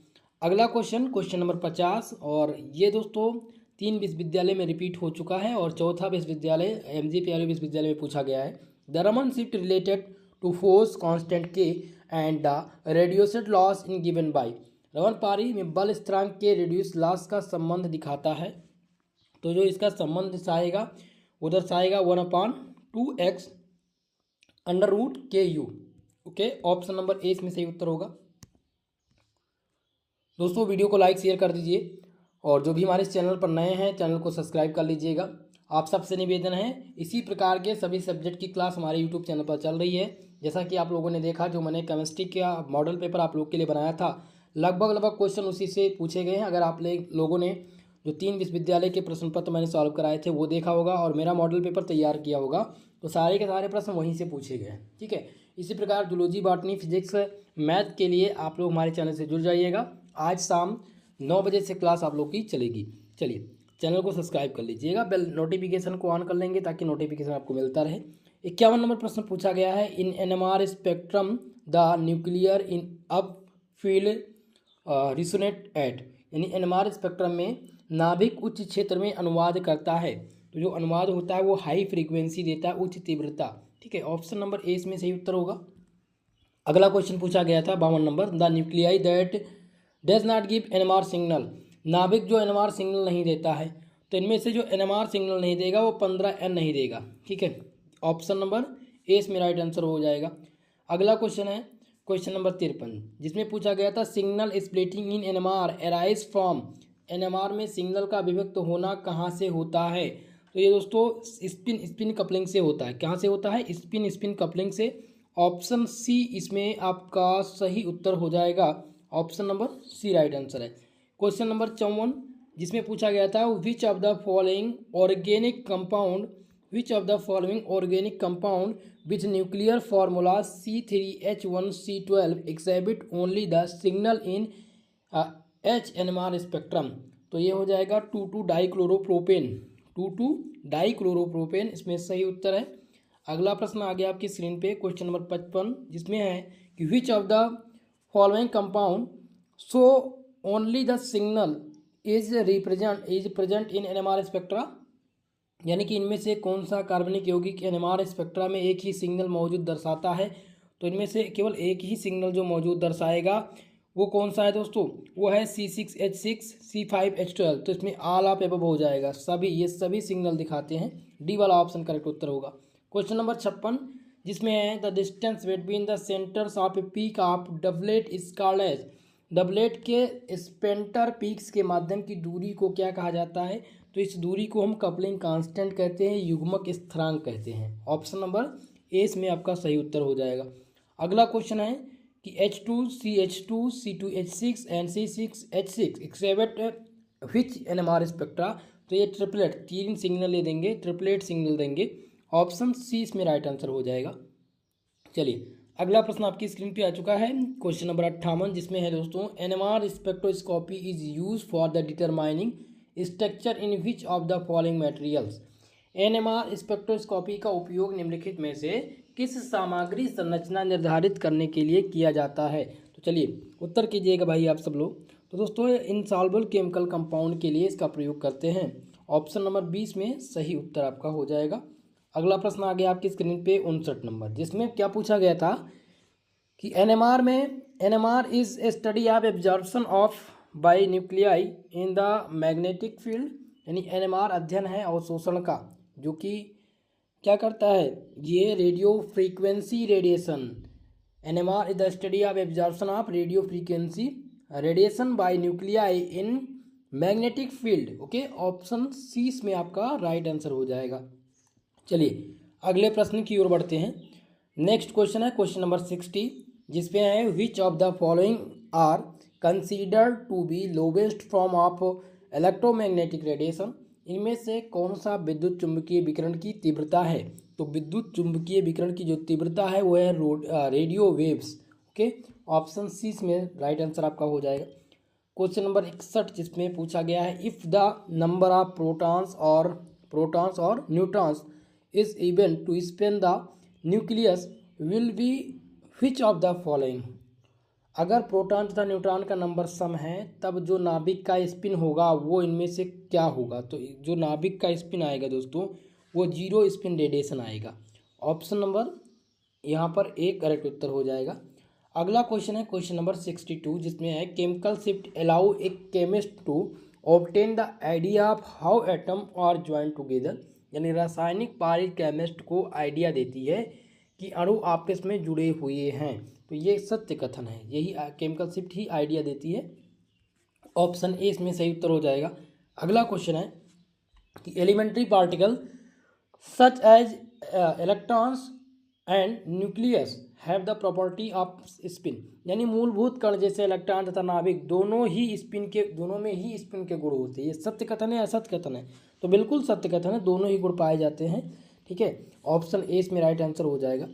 अगला क्वेश्चन नंबर 50, और ये दोस्तों 3 विश्वविद्यालय में रिपीट हो चुका है और चौथा विश्वविद्यालय MG प्यारे विश्वविद्यालय में पूछा गया है। The Raman shift related to force constant k and the reduced loss in given by, Raman पारी में बल स्थिरांक के रेडियस लॉस का संबंध दिखाता है। तो जो इसका संबंध दर्शाएगा वो दर्शाएगा 1/2x √KU। Okay, option number A इसमें सही उत्तर होगा। दोस्तों वीडियो को लाइक शेयर कर दीजिए और जो भी हमारे इस चैनल पर नए हैं चैनल को सब्सक्राइब कर लीजिएगा। आप सबसे निवेदन है इसी प्रकार के सभी सब्जेक्ट की क्लास हमारे यूट्यूब चैनल पर चल रही है। जैसा कि आप लोगों ने देखा जो मैंने केमिस्ट्री का मॉडल पेपर आप लोग के लिए बनाया था, लगभग क्वेश्चन उसी से पूछे गए हैं। अगर आप लोगों ने जो 3 विश्वविद्यालय के प्रश्न पत्र मैंने सॉल्व कराए थे वो देखा होगा और मेरा मॉडल पेपर तैयार किया होगा, तो सारे के सारे प्रश्न वहीं से पूछे गए हैं। ठीक है, इसी प्रकार जूलॉजी, बॉटनी, फिजिक्स, मैथ के लिए आप लोग हमारे चैनल से जुड़ जाइएगा। आज शाम 9 बजे से क्लास आप लोग की चलेगी। चलिए चैनल को सब्सक्राइब कर लीजिएगा, बेल नोटिफिकेशन को ऑन कर लेंगे ताकि नोटिफिकेशन आपको मिलता रहे। 51 नंबर प्रश्न पूछा गया है इन NMR स्पेक्ट्रम द न्यूक्लियर इन अब फील्ड रिसोनेट एट, यानी NMR स्पेक्ट्रम में नाभिक उच्च क्षेत्र में अनुवाद करता है। तो जो अनुवाद होता है वो हाई फ्रीक्वेंसी देता है, उच्च तीव्रता। ठीक है, ऑप्शन नंबर ए इसमें सही उत्तर होगा। अगला क्वेश्चन पूछा गया था 52 number the nuclei that does not give NMR signal, नाभिक जो NMR सिग्नल नहीं देता है, तो इनमें से जो NMR सिग्नल नहीं देगा वो 15N नहीं देगा। ठीक है, ऑप्शन नंबर ए इसमें राइट आंसर हो जाएगा। अगला क्वेश्चन है क्वेश्चन नंबर 53 जिसमें पूछा गया था signal splitting in NMR arise from, NMR में सिग्नल का विभक्त होना कहाँ से होता है? तो ये दोस्तों स्पिन कपलिंग से होता है। कहाँ से होता है? स्पिन कपलिंग से। ऑप्शन सी इसमें आपका सही उत्तर हो जाएगा। Option number C right answer है। क्वेश्चन नंबर 54 जिसमें पूछा गया था which of the following organic compound which nuclear formula C3H1C12 exhibit only the signal in NMR spectrum. तो ये हो जाएगा 2,2 डाइक्लोरोप्रोपेन इसमें सही उत्तर है। अगला प्रश्न आ गया आपकी स्क्रीन पे क्वेश्चन नंबर 55 जिसमें है कि विच of the following compound so only the signal is present in NMR spectra, यानी कि इनमें से कौन सा कार्बनिक यौगिक NMR स्पेक्ट्रा में एक ही सिग्नल मौजूद दर्शाता है? तो इनमें से केवल एक ही सिग्नल जो मौजूद दर्शाएगा वो कौन सा है दोस्तों, वो है C6H6 C5H12। तो इसमें ऑल ऑफ एबव हो जाएगा, सभी, ये सभी सिग्नल दिखाते हैं। डी वाला ऑप्शन करेक्ट उत्तर होगा। क्वेश्चन नंबर 56 जिसमें है the distance between the centres of a peak of doublet is called as. Doublet के स्पेंटर पीक्स के माध्यम की दूरी को क्या कहा जाता है, तो इस दूरी को हम कपलिंग कांस्टेंट कहते हैं, युग्मक स्थिरांक कहते हैं। ऑप्शन नंबर ए इसमें आपका सही उत्तर हो जाएगा। अगला क्वेश्चन है कि H2CH2 C2H6 and C6H6 exhibit which NMR spectra. तो ये ट्रिपलेट, तीन सिग्नल ले देंगे, ट्रिपलेट सिग्नल देंगे। ऑप्शन सी इसमें राइट आंसर हो जाएगा। चलिए अगला प्रश्न आपकी स्क्रीन पे आ चुका है, क्वेश्चन नंबर 58 जिसमें है दोस्तों NMR spectroscopy is use for the determining structure in which of the following materials. NMR spectroscopy का उपयोग निम्नलिखित में से किस सामग्री संरचना निर्धारित करने के लिए किया जाता है। तो चलिए उत्तर कीजिएगा भाई आप सब लोग। तो दोस्तों इनसॉल्युबल केमिकल कंपाउंड के लिए इसका प्रयोग करते हैं। ऑप्शन नंबर 20 में सही उत्तर आपका हो जाएगा। अगला प्रश्न आ गया आपकी स्क्रीन पे 59 नंबर, जिसमें क्या पूछा गया था कि NMR is a study of absorption of by nuclei in the magnetic field. यानी NMR अध्ययन है अवशोषण का, जो कि क्या करता है, ये radio frequency radiation. NMR is the study of absorption of radio frequency radiation by nuclei in magnetic field. Okay, option C इसमें आपका राइट आंसर हो जाएगा। चलिए अगले प्रश्न की ओर बढ़ते हैं। नेक्स्ट क्वेश्चन है क्वेश्चन नंबर 60 जिसपे है which of the following are considered to be lowest form of electromagnetic radiation. इनमें से कौन सा विद्युत चुंबकीय विकिरण की तीव्रता है। तो विद्युत चुंबकीय विकिरण की जो तीव्रता है वो है radio waves. Okay, option C में राइट आंसर आपका हो जाएगा। क्वेश्चन नंबर 61 जिसमें पूछा गया है if the number of protons और neutrons is even to spin the nucleus will be which of the following. अगर प्रोटॉन तथा न्यूट्रॉन का नंबर सम है तब जो नाभिक का स्पिन होगा वो इनमें से क्या होगा। तो जो नाभिक का स्पिन आएगा दोस्तों वो जीरो स्पिन रेडिएशन आएगा। ऑप्शन नंबर यहाँ पर एक करेक्ट उत्तर हो जाएगा। अगला क्वेश्चन है क्वेश्चन नंबर 62 जिसमें है chemical shift allow a chemist to obtain the idea of how atom are join together. यानी रासायनिक पारी केमिस्ट को आइडिया देती है कि अणु आपस में जुड़े हुए हैं। तो ये सत्य कथन है, यही केमिकल शिफ्ट ही आइडिया देती है। ऑप्शन ए इसमें सही उत्तर हो जाएगा। अगला क्वेश्चन है कि elementary particle such as electrons and nucleus have the property of spin. यानी मूलभूत कण जैसे इलेक्ट्रॉन तथा नाभिक दोनों में ही स्पिन के गुण होते हैं। ये सत्य कथन है या असत्य कथन है। तो बिल्कुल सत्य कथन है, दोनों ही गुण पाए जाते हैं। ठीक है, ऑप्शन ए इसमें राइट आंसर हो जाएगा।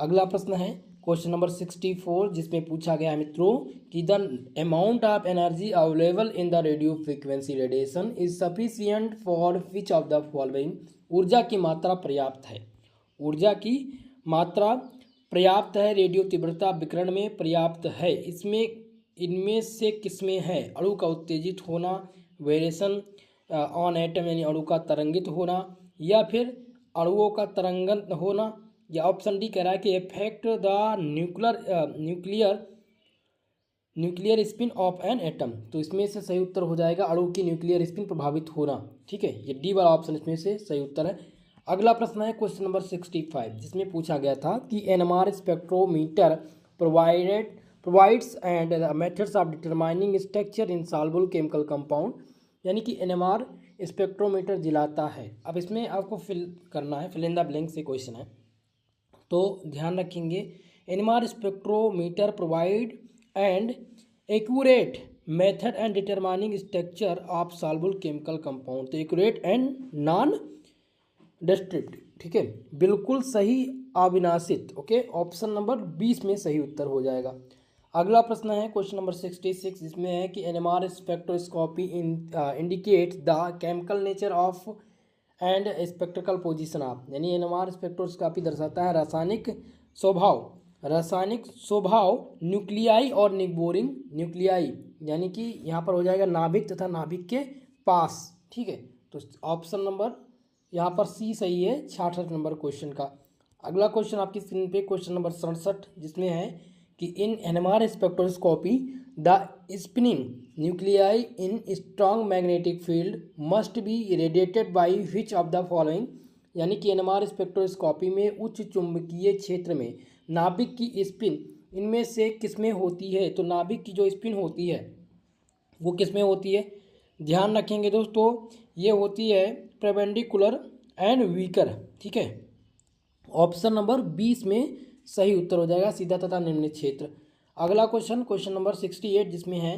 अगला प्रश्न है क्वेश्चन नंबर 64 जिसमें पूछा गया है मित्रों कि the amount of energy available in the radio frequency radiation is sufficient for which of the following. ऊर्जा की मात्रा पर्याप्त है, ऊर्जा की मात्रा पर्याप्त है, रेडियो तीव्रता विकिरण में पर्याप्त है, इसमें इनमें से किसमें है। अणु का उत्तेजित होना, वेरिएशन ऑन एटम यानी अणु का तरंगित होना, या फिर अणुओं का तरंगन होना, या ऑप्शन डी कह रहा है कि effect the nuclear spin off an atom. तो इसमें से सही उत्तर हो जाएगा अणु की न्यूक्लियर स्पिन प्रभावित होना। ठीक है, ये डी वाला ऑप्शन इसमें से सही उत्तर है। अगला प्रश्न है क्वेश्चन नंबर 65 जिसमें पूछा गया था कि NMR spectrometer provides and methods of determining structure in soluble chemical compound. यानी कि NMR स्पेक्ट्रोमीटर जिलाता है। अब इसमें आपको फिल करना है, फिल इन द ब्लैंक से क्वेश्चन है, तो ध्यान रखेंगे। NMR spectrometer provide and accurate method and determining structure of soluble chemical compound. तो एक्यूरेट एंड नॉन डिस्ट्रिक्ट, ठीक है, बिल्कुल सही, अविनाशित। ओके, ऑप्शन नंबर 20 में सही उत्तर हो जाएगा। अगला प्रश्न है क्वेश्चन नंबर 66 जिसमें है कि NMR spectroscopy indicate the chemical nature of and spectral position of. यानी NMR स्पेक्ट्रोस्कोपी दर्शाता है रासायनिक स्वभाव न्यूक्लियाई और निग्बोरिंग न्यूक्लियाई, यानी कि यहाँ पर हो जाएगा नाभिक तथा नाभिक के पास। ठीक है, तो ऑप्शन नंबर यहाँ पर सी सही है 66 नंबर क्वेश्चन का। अगला क्वेश्चन आपकी स्क्रीन पे क्वेश्चन नंबर 67 जिसमें है कि इन NMR spectroscopy the spinning nuclei in strong magnetic field must be radiated by which of the following, यानी कि एनएमआर स्पेक्ट्रोस्कोपी में उच्च चुंबकीय क्षेत्र में नाभिक की स्पिन इनमें से किसमें होती है। तो नाभिक की जो स्पिन होती है वो किसमें होती है, ध्यान रखेंगे दोस्तों, ये होती है परपेंडिकुलर एंड वीकर। ठीक है, ऑप्शन नंबर 20 में सही उत्तर हो जाएगा, सीधा तथा निम्नलिखित क्षेत्र। अगला क्वेश्चन नंबर 68 जिसमें है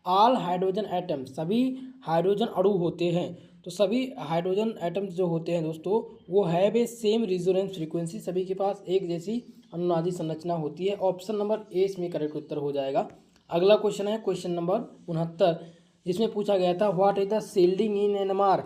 ऑल हाइड्रोजन एटम, सभी हाइड्रोजन अणु होते हैं। तो सभी हाइड्रोजन एटम्स जो होते हैं दोस्तों वो have a same resonance frequency, सभी के पास एक जैसी अनुनादी संरचना होती है। ऑप्शन नंबर ए इसमें करेक्ट उत्तर हो जाएगा। अगला क्वेश्चन है क्वेश्चन नंबर 69 जिसमें पूछा गया था what is the shielding in NMR.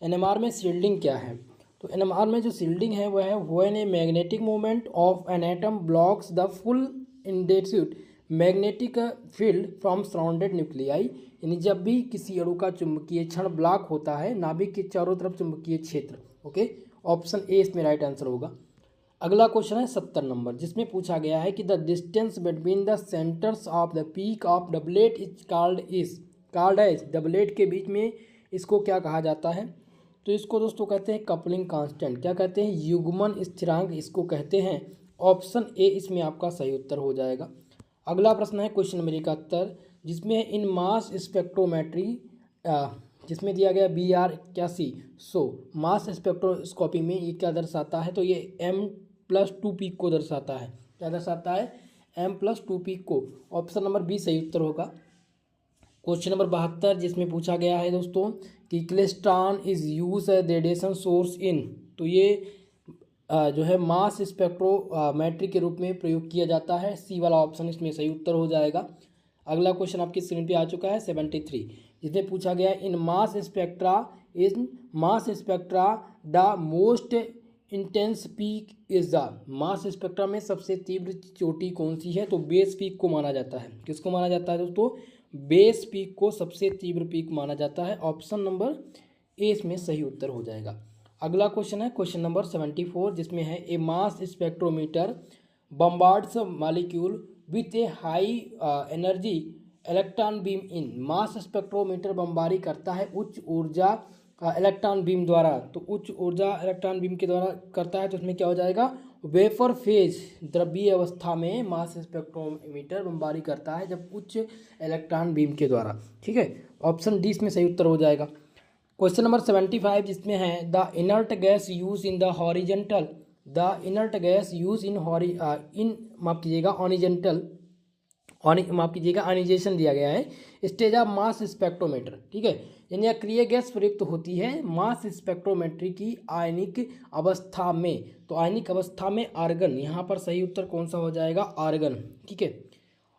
NMR में शील्डिंग क्या है। तो एनएमआर में जो शील्डिंग है वह है when a magnetic movement of an atom blocks the full induced magnetic field from surrounded nuclei, यानी जब भी किसी अणु का चुंबकीय क्षण ब्लॉक होता है नाभिक के चारों तरफ चुंबकीय क्षेत्र। ओके, ऑप्शन ए इसमें राइट आंसर होगा। अगला क्वेश्चन है 70 नंबर जिसमें पूछा गया है कि the distance between the centres of the peak of doublet is called as, doublet के बीच में इसको क्या कहा जाता है। तो इसको दोस्तों कहते हैं कपलिंग कांस्टेंट, क्या कहते हैं, युग्मन स्थिरांक इसको कहते हैं। ऑप्शन ए इसमें आपका सही उत्तर हो जाएगा। अगला प्रश्न है क्वेश्चन नंबर 71 जिसमें इन मास स्पेक्ट्रोमेट्री जिसमें दिया गया BR81। सो मास स्पेक्ट्रोस्कोपी में ये क्या दर्शाता है, तो ये M+2 पीक को दर्शाता है। क्या दर्शाता है, M+2 पीक को। ऑप्शन नंबर बी सही उत्तर होगा। क्वेश्चन नंबर 72 जिसमें पूछा गया है दोस्तों कि klystron is use as radiation source in, तो ये जो है मास स्पेक्ट्रोमेट्री के रूप में प्रयोग किया जाता है। सी वाला ऑप्शन इसमें सही उत्तर हो जाएगा। अगला क्वेश्चन आपकी स्क्रीन पे आ चुका है 73 जिसमें पूछा गया है in mass spectra the most intense peak is the, mass spectra में सबसे तीव्र चोटी कौन सी है। तो बेस पीक को माना जाता है। किसको माना जाता है दोस्तों, बेस पीक को सबसे तीव्र पीक माना जाता है। ऑप्शन नंबर ए इसमें सही उत्तर हो जाएगा। अगला क्वेश्चन है क्वेश्चन नंबर 74 जिसमें है a mass spectrometer bombards molecule with a high energy electron beam in, mass spectrometer बमबारी करता है उच्च ऊर्जा इलेक्ट्रॉन बीम द्वारा। तो उच्च ऊर्जा इलेक्ट्रॉन बीम के द्वारा करता है तो उसमें क्या हो जाएगा, वेपर फेज द्रव्य अवस्था में मास स्पेक्ट्रोमीटर बमबारी करता है जब उच्च इलेक्ट्रॉन बीम के द्वारा। ठीक है, ऑप्शन डी इसमें सही उत्तर हो जाएगा। क्वेश्चन नंबर 75 जिसमें है the inert gas use in the horizontal, the inert gas use in ionization दिया गया है स्टेज ऑफ मास स्पेक्ट्रोमीटर। ठीक है, यानी अक्रिय गैस प्रयुक्त होती है मास स्पेक्ट्रोमेट्री की आयनिक अवस्था में। तो आयनिक अवस्था में आर्गन, यहाँ पर सही उत्तर कौन सा हो जाएगा, आर्गन। ठीक है,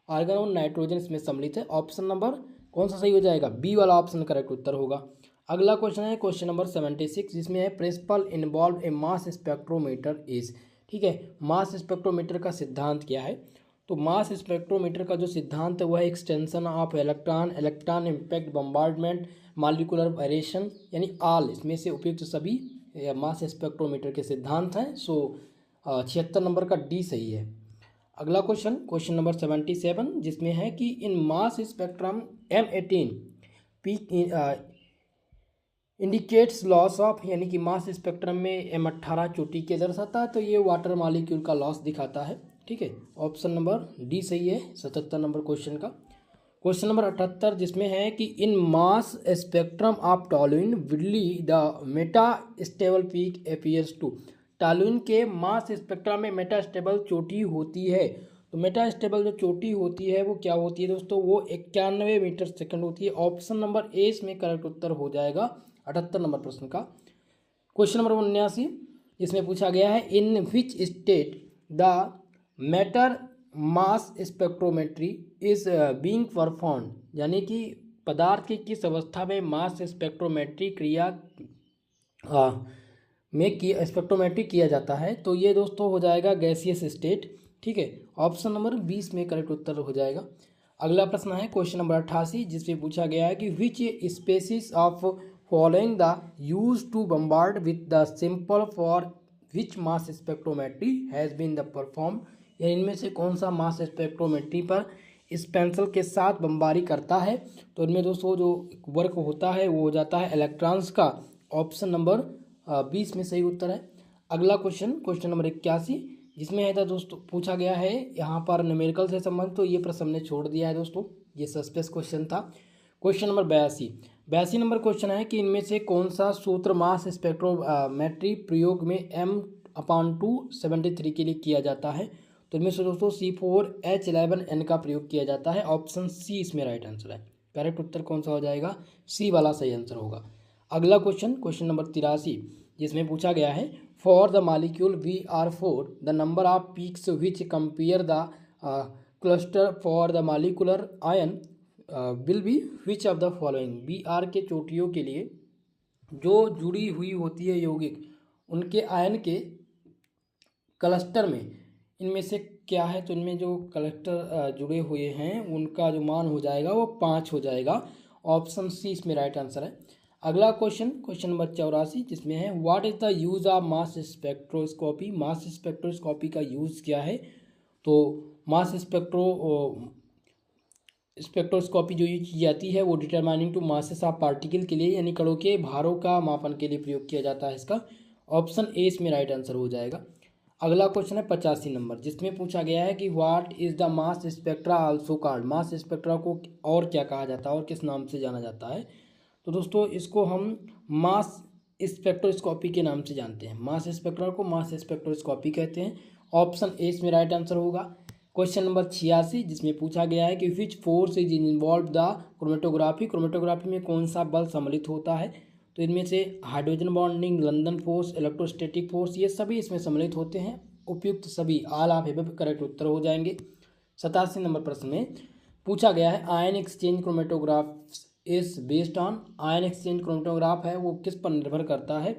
आर्गन और नाइट्रोजन इसमें सम्मिलित है। ऑप्शन नंबर कौन सा सही हो जाएगा, बी वाला ऑप्शन करेक्ट उत्तर होगा। अगला क्वेश्चन है क्वेश्चन नंबर 76 जिसमें है principle involve a mass spectrometer is. ठीक है, मास स्पेक्ट्रोमीटर का सिद्धांत क्या है। तो मास स्पेक्ट्रोमीटर का जो सिद्धांत है वह extension of electron impact bombardment molecular variation, यानी ऑल इसमें से उपयुक्त सभी मास स्पेक्ट्रोमीटर के सिद्धांत हैं। सो 76 नंबर का डी सही है। अगला क्वेश्चन नंबर 77 जिसमें है कि in mass spectrum M18 peak indicates loss of, यानी कि मास स्पेक्ट्रम में M18 चोटी के दर्शाता है तो ये वाटर मॉलिक्यूल का लॉस दिखाता है। ठीक है, ऑप्शन नंबर डी सही है 77 नंबर क्वेश्चन का। क्वेश्चन नंबर 78 जिसमें है कि in mass spectrum of toluene widely the metastable peak appears to, toluene के मास स्पेक्ट्रम में मेटा स्टेबल चोटी होती है। तो मेटा स्टेबल जो चोटी होती है वो क्या होती है दोस्तों, वो 91 मीटर सेकंड होती है। ऑप्शन नंबर ए इसमें करेक्ट उत्तर हो जाएगा 78 नंबर प्रश्न का। क्वेश्चन नंबर 79 इसमें पूछा गया है in which state the matter mass spectrometry is being perform, यानी कि पदार्थ की किस अवस्था में मास स्पेक्ट्रोमेट्री स्पेक्ट्रोमेट्री किया जाता है। तो ये दोस्तों हो जाएगा गैसियस स्टेट। ठीक है, ऑप्शन नंबर 20 में करेक्ट उत्तर हो जाएगा। अगला प्रश्न है क्वेश्चन नंबर 88 जिसमें पूछा गया है कि which species of following the use to bombard with the sample for which mass spectrometry has been the perform या इनमें से कौन सा मास स्पेक्ट्रोमेट्री पर इस पेंसिल के साथ बमबारी करता है? तो इनमें दोस्तों जो वर्क होता है वो हो जाता है इलेक्ट्रॉन्स का। ऑप्शन नंबर 20 में सही उत्तर है। अगला क्वेश्चन नंबर 81, जिसमें है था दोस्तों पूछा गया है यहाँ पर न्यूमेरिकल से संबंधित, तो ये प्रश्न हमने छोड़ दिया है दोस्तों, ये सस्पेंस क्वेश्चन था। क्वेश्चन नंबर 82 नंबर क्वेश्चन है कि इनमें से कौन सा सूत्र मास स्पेक्ट्रोमेट्री प्रयोग में m/273 के लिए किया जाता है? तो इनमें से दोस्तों C4H11N का प्रयोग किया जाता है। ऑप्शन सी इसमें राइट आंसर है। करेक्ट उत्तर कौन सा हो जाएगा? सी वाला सही आंसर होगा। अगला क्वेश्चन नंबर 83, जिसमें पूछा गया है for the molecule Vr4 the number of peaks which compare the cluster for the molecular ion will be which of the following. Vr के चोटियों के लिए जो जुड़ी हुई होती है यौगिक, उनके आयन के क्लस्टर में इनमें से क्या है? तो इनमें जो क्लस्टर जुड़े हुए हैं उनका जो मान हो जाएगा वो 5 हो जाएगा। ऑप्शन सी इसमें राइट आंसर है। अगला क्वेश्चन नंबर 84, जिसमें है what is the use of mass spectroscopy. Mass spectroscopy का यूज क्या है? तो मास स्पेक्ट्रोस्कोपी जो यूज की जाती है वो determining to masses of particle के लिए, यानी कणों के भारों का मापन के लिए प्रयोग किया जाता है इसका। ऑप्शन ए इसमें राइट आंसर हो जाएगा। अगला क्वेश्चन है 85 नंबर, जिसमें पूछा गया है कि what is the mass spectra also called. Mass spectra को और क्या कहा जाता है और किस नाम से जाना जाता है? तो दोस्तों इसको हम मास स्पेक्ट्रोस्कोपी के नाम से जानते हैं। मास स्पेक्ट्रा को मास स्पेक्ट्रोस्कोपी कहते हैं। ऑप्शन ए इसमें राइट आंसर होगा। क्वेश्चन नंबर 86, जिसमें पूछा गया है कि which force is involve the chromatography. Chromatography में कौन सा बल सम्मिलित होता है? तो इनमें से hydrogen bonding, London force, electrostatic force, ये सभी इसमें सम्मिलित होते हैं। उपयुक्त सभी ऑल ऑफ एबव करेक्ट उत्तर हो जाएंगे। 87 नंबर प्रश्न में पूछा गया है ion exchange chromatograph is based on. Ion exchange chromatograph है वो किस पर निर्भर करता है?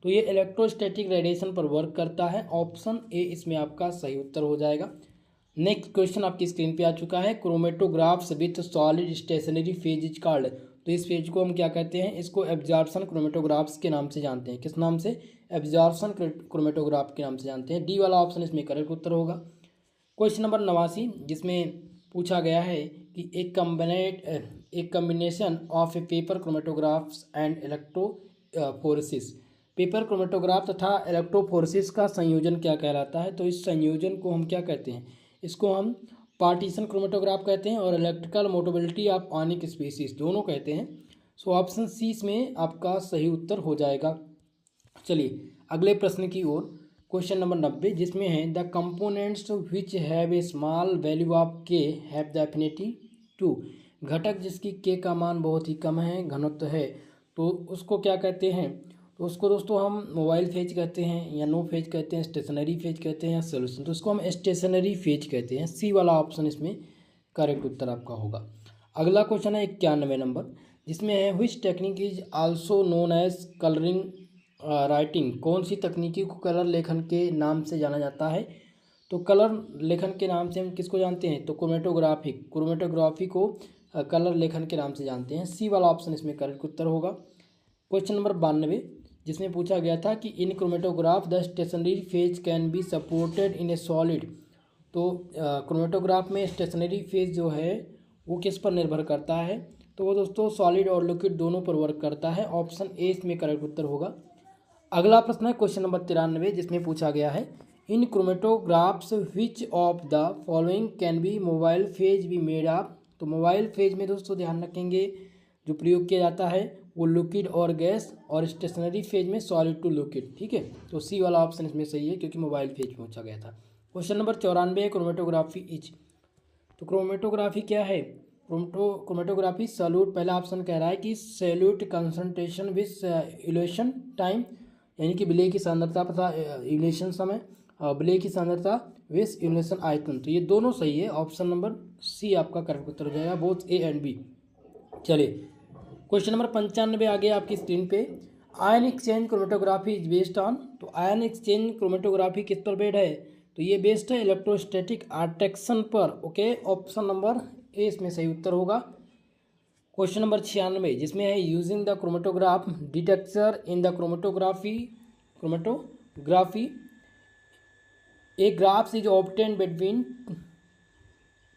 तो ये इलेक्ट्रोस्टैटिक रेडिएशन पर वर्क करता है। ऑप्शन ए इसमें आपका सही उत्तर हो जाएगा। नेक्स्ट क्वेश्चन आपकी स्क्रीन पे आ चुका है chromatographs with solid stationary phase is called. तो इस फेज को हम क्या कहते हैं? इसको एब्जॉर्प्शन क्रोमेटोग्राफ्स के नाम से जानते हैं। किस नाम से? एब्जॉर्प्शन क्रोमेटोग्राफ के नाम से जानते हैं। डी वाला ऑप्शन इसमें करेक्ट उत्तर होगा। क्वेश्चन नंबर 89, जिसमें पूछा गया है कि एक combination of a paper chromatographs and electrophoresis. Paper chromatograph तथा इलेक्ट्रोफोरेसिस का संयोजन क्या कहलाता है? तो इस संयोजन को हम क्या कहते हैं? इसको हम पार्टीशन क्रोमेटोग्राफ कहते हैं और इलेक्ट्रिकल मोटेबिलिटी ऑफ आयनिक स्पीसीज दोनों कहते हैं। सो ऑप्शन सी इसमें आपका सही उत्तर हो जाएगा। चलिए अगले प्रश्न की ओर। क्वेश्चन नंबर 90, जिसमें है the components which have a small value of के हैव द एफिनिटी टू। घटक जिसकी के का मान बहुत ही कम है, घनत्व है, तो उसको क्या कहते हैं? तो उसको दोस्तों हम मोबाइल फेज कहते हैं या नो फेज कहते हैं, स्टेशनरी फेज कहते हैं या सोल्यूशन। तो उसको हम स्टेशनरी फेज कहते हैं। सी वाला ऑप्शन इसमें करेक्ट उत्तर आपका होगा। अगला क्वेश्चन है 91 नंबर, जिसमें है which technique is also known as colouring writing. कौन सी तकनीकी को कलर लेखन के नाम से जाना जाता है? तो कलर लेखन के नाम से हम किसको जानते हैं? तो क्रोमेटोग्राफी को कलर लेखन के नाम से जानते हैं। सी वाला ऑप्शन इसमें करेक्ट उत्तर होगा। क्वेश्चन नंबर 92, जिसमें पूछा गया था कि in chromatograph the stationary phase can be supported in a solid. तो क्रोमेटोग्राफ में स्टेशनरी फेज जो है वो किस पर निर्भर करता है? तो वो दोस्तों सॉलिड और लिक्विड दोनों पर वर्क करता है। ऑप्शन ए इसमें करेक्ट उत्तर होगा। अगला प्रश्न है क्वेश्चन नंबर 93, जिसमें पूछा गया है in chromatographs which of the following can be mobile phase be made of. तो मोबाइल फेज में दोस्तों ध्यान रखेंगे जो प्रयोग किया जाता है वो लिक्विड और गैस, और स्टेशनरी फेज में सॉलिड टू लिक्विड। ठीक है, तो सी वाला ऑप्शन इसमें सही है क्योंकि मोबाइल फेज पूछा गया था। क्वेश्चन नंबर 94 है क्रोमेटोग्राफी इज। तो क्रोमेटोग्राफी क्या है? क्रोमेटोग्राफी सॉल्यूट, पहला ऑप्शन कह रहा है कि solute concentration with evolution time, यानी कि विलय की सांद्रता तथा इल्यूशन समय, विलय की सांद्रता विथ इल्यूशन आयतन। तो ये दोनों सही है। ऑप्शन नंबर सी आपका करेक्ट उत्तर हो जाएगा, बोथ ए एंड बी। चलिए क्वेश्चन नंबर 95 आ गया आपकी स्क्रीन पे। Ion exchange chromatography is based on. तो आयन एक्सचेंज क्रोमेटोग्राफी किस पर बेस्ड है? तो ये बेस्ड है इलेक्ट्रोस्टैटिक अट्रैक्शन पर। ओके, ऑप्शन नंबर ए इसमें सही उत्तर होगा। क्वेश्चन नंबर 96, जिसमें है using the chromatograph detector in the chromatography a graphs is obtain between,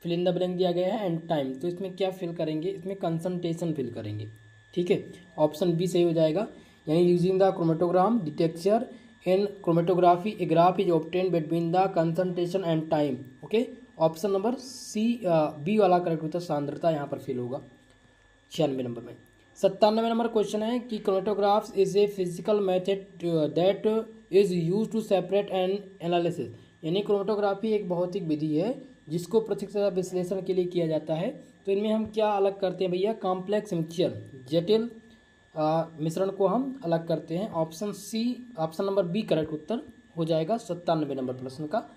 fill in the blank दिया गया है, एंड टाइम। तो इसमें क्या फिल करेंगे, इसमें कंसंट्रेशन फिल करेंगे। ठीक है, ऑप्शन बी सही हो जाएगा। यानी using the chromatogram detector in chromatography a graph is obtain between the concentration and time. Okay, option number C B वाला करेक्ट उत्तर सांद्रता यहाँ पर फिल होगा 96 नंबर में। 97 नंबर क्वेश्चन है कि chromatographs is a physical method that is use to separate and analysis. यानी क्रोमेटोग्राफी एक भौतिक विधि है जिसको प्रत्यक्ष विश्लेषण के लिए किया जाता है। तो इनमें हम क्या अलग करते हैं भैया, कॉम्प्लेक्स मिक्सचर, जटिल मिश्रण को हम अलग करते हैं। Option C, option number B correct उत्तर हो जाएगा 97 नंबर प्रश्न का।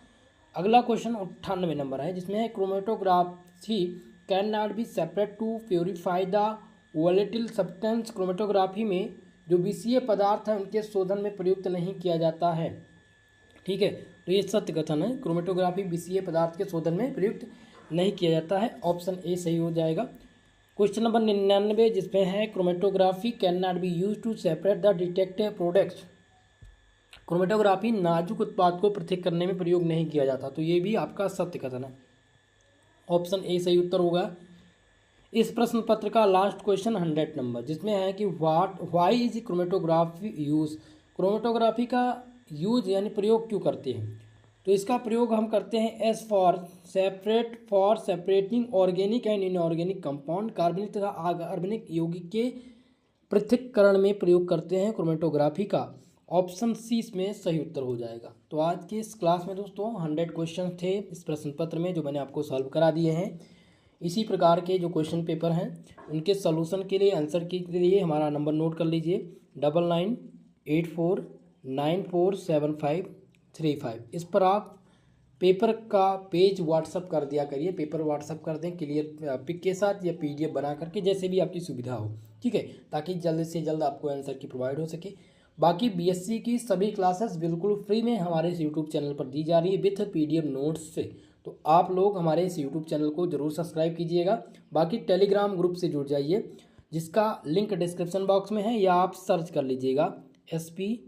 अगला क्वेश्चन 98 नंबर है जिसमें है chromatography can not be separate to purify the volatile substance. Chromatography में जो विषीय पदार्थ है उनके शोधन में प्रयुक्त नहीं किया जाता है। ठीक है, तो ये सत्य कथन है, क्रोमेटोग्राफी विषीय पदार्थ के शोधन में प्रयुक्त नहीं किया जाता है। ऑप्शन ए सही हो जाएगा। क्वेश्चन नंबर 99 जिसमें है chromatography can not be use to separate the detected products. Chromatography नाजुक उत्पाद को पृथक करने में प्रयोग नहीं किया जाता। तो ये भी आपका सत्य कथन है, ऑप्शन ए सही उत्तर होगा। इस प्रश्न पत्र का लास्ट क्वेश्चन 100 नंबर जिसमें है कि why is chromatography use. Chromatography का यूज यानी प्रयोग क्यों करते हैं। तो इसका प्रयोग हम करते हैं S for separating organic and inorganic compound. कार्बनिक तथा अकार्बनिक यौगिक के पृथक्करण में प्रयोग करते हैं क्रोमेटोग्राफी का। ऑप्शन सी इसमें सही उत्तर हो जाएगा। तो आज की इस क्लास में दोस्तों 100 क्वेश्चन थे इस प्रश्न पत्र में जो मैंने आपको सॉल्व करा दिए हैं। इसी प्रकार के जो क्वेश्चन पेपर हैं उनके सॉल्यूशन के लिए, आंसर के लिए हमारा नंबर नोट कर लीजिए 9984947535। इस पर आप पेपर का पेज व्हाट्सअप कर दिया करिए, पेपर व्हाट्सअप कर दें क्लियर पिक के साथ या पीडीएफ बना करके, जैसे भी आपकी सुविधा हो। ठीक है, ताकि जल्द से जल्द आपको आंसर की प्रोवाइड हो सके। बाकी बीएससी की सभी क्लासेस बिल्कुल फ्री में हमारे इस यूट्यूब चैनल पर दी जा रही है विथ पीडीएफ नोट्स से। तो आप लोग हमारे इस यूट्यूब चैनल को जरूर सब्सक्राइब कीजिएगा। बाकी टेलीग्राम ग्रुप से जुड़ जाइए जिसका लिंक डिस्क्रिप्शन बॉक्स में है, या आप सर्च कर लीजिएगा SP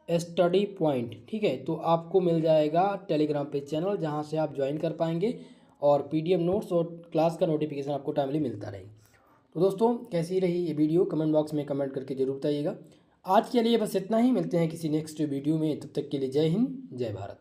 स्टडी पॉइंट। ठीक है, तो आपको मिल जाएगा टेलीग्राम पे चैनल जहां से आप ज्वाइन कर पाएंगे और पीडीएफ नोट्स और क्लास का नोटिफिकेशन आपको टाइमली मिलता रहेगा। तो दोस्तों कैसी रही ये वीडियो कमेंट बॉक्स में कमेंट करके जरूर बताइएगा। आज के लिए बस इतना ही, मिलते हैं किसी नेक्स्ट वीडियो में, तब तक के लिए जय हिंद जय भारत।